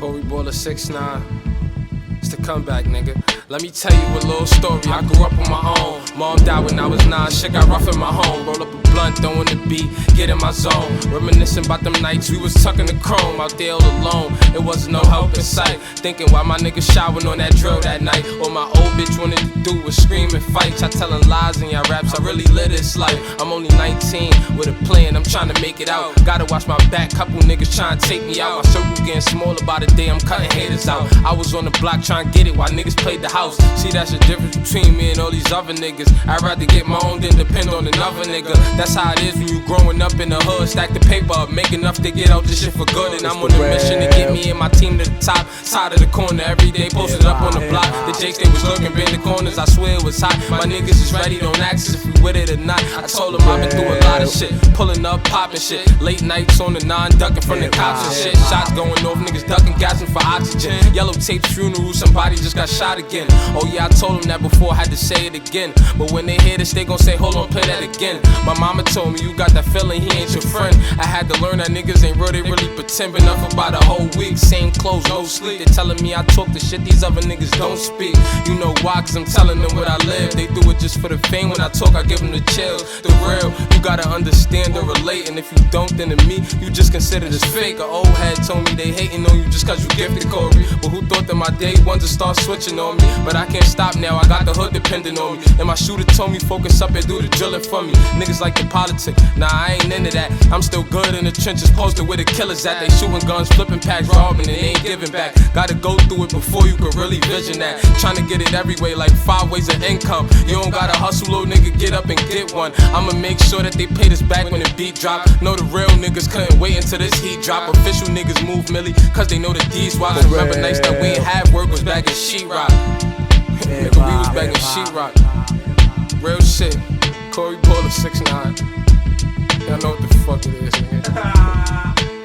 Corey Baller 6'9". It's the comeback, nigga. Let me tell you a little story. I grew up on my own. Mom died when I was 9. Shit got rough in my home. Roll up a blunt, throwing the beat, get in my zone. Reminiscing about them nights we was tucking the chrome out there all alone. It wasn't no help in sight. Thinking why my niggas showering on that drill that night. All my old bitch wanted to do was scream and fight. Y'all telling lies in y'all raps. I really live this life. I'm only 19 with a plan. I'm trying to make it out. Gotta watch my back. Couple niggas trying to take me out. My circle getting smaller by the day. I'm cutting haters out. I was on the block trying to get it while niggas played the house. See, that's the difference between me and all these other niggas. I'd rather get my own than depend on another nigga. That's how it is when you growing up in the hood. Stack the paper up, make enough to get out this shit for good. And I'm on a mission to get me and my team to the top side of the corner. Every day posted up on the block. The Jakes, they was looking bend the corners. I swear it was hot. My niggas is ready, don't ask us if we with it or not. I told them I've been through a lot of shit. Pulling up, popping shit. Late nights on the 9, ducking from the cops and shit. Shots going off, niggas ducking, gassing for oxygen. Yellow tape funeral, somebody just got shot again. Oh yeah, I told them that before, I had to say it again. But when they hear this, they gon' say, hold on, play that again. My mama told me, you got that feeling, he ain't your friend. I had to learn that niggas ain't real, they really pretend. Been up about a whole week, same clothes, no sleep. They telling me I talk the shit these other niggas don't speak. You know why, cause I'm telling them what I live. They do it just for the fame, when I talk I give them the chills. The real, you gotta understand or relate. And if you don't, then to me, you just consider this fake. An old head told me they hating on you just cause you gifted Corey. But who thought that my day ones would start switching on me? But I can't stop now, I got the hood depending on me. And my shooter told me focus up and do the drilling for me. Niggas like the politics, nah I ain't into that. I'm still good in the trenches, posted where the killers at. They shooting guns, flipping packs, robbing and they ain't giving back. Gotta go through it before you can really vision that. Trying to get it every way like 5 ways of income. You don't gotta hustle, little nigga, get up and get one. I'ma make sure that they pay this back when the beat drop. Know the real niggas couldn't wait until this heat drop. Official niggas move Millie, cause they know the D's why. Remember nights that we ain't had work was back in sheetrock. Nigga, we was back in sheetrock. Real shit. Corey Baller 6'9". Y'all know what the fuck it is, nigga.